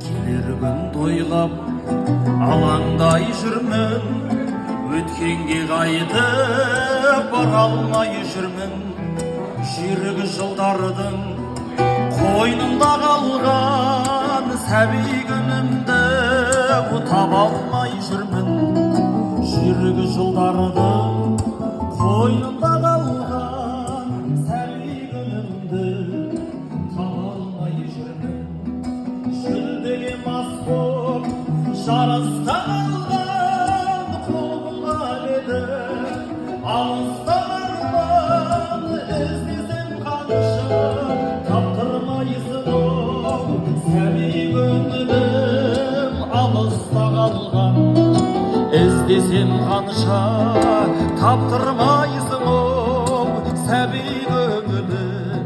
Келер күн тойлап алаңдай жүрмін, өткенге қайтып бара алмай жүрмін. Жүйрік жылдардың қойнында қалған сәби күнімді таба алмай жүрмін. Жүйрік жылдардың қойнында қалған сәби күнімді таба алмай жүрмін. Жүлдеге мас боп жарыста қалған құлпынған еді, алыста арман іздесем қанша таптырмайсың оу сәби күнім алыста қалған. Іздесем қанша таптырмайсың оу сәби күнім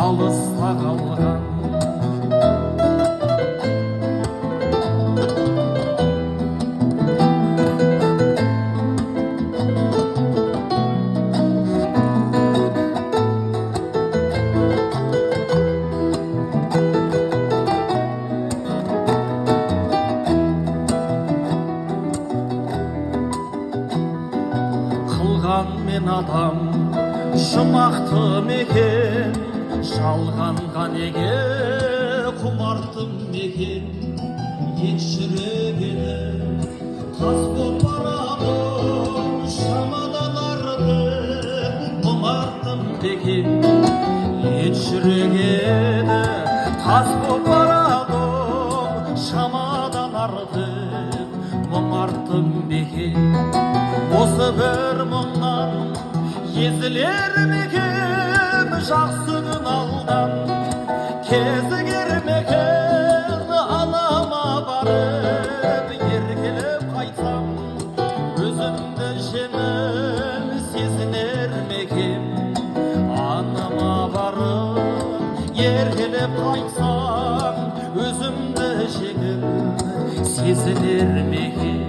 алыста қалған. Мен адам жұмақты мекен, жалғанға неге құмартым мекен. Ет жүрек еді тас боп барамын, шамадан артып құмартым мекен. Ет жүрек еді тас боп барамын, шамадан артып мұңартым мекен. Осы бір мұңнан езілер мекен, жақсы күн алдан кезігер мекен. Анама барып еркелеп қайтсам, өзімді жеңіл сезінер мекен. Анама барып еркелеп қайтсам, өзімді жеңіл сезінер мекен.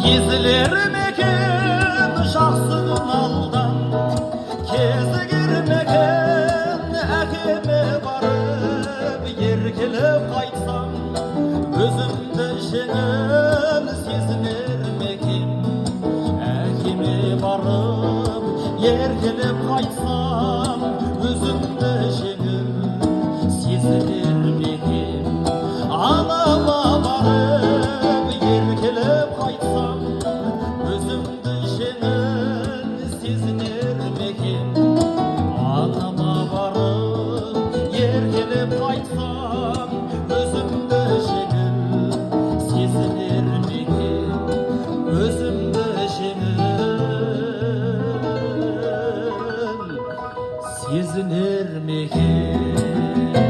Езілер мекен, жақсы күн алдан кезігер мекен. Әкеме барып еркелеп қайтсам, өзімді жеңіл сезінер мекен. Әкеме барып еркелеп қайтсам, өзімді жеңіл сезінер мекен. Анама барып еркелеп қайтсам, өзімді жеңіл сезінер мекен. Анама барып еркелеп қайтсам, өзімді жеңіл сезінер мекен. Өзімді жеңіл сезінер мекен.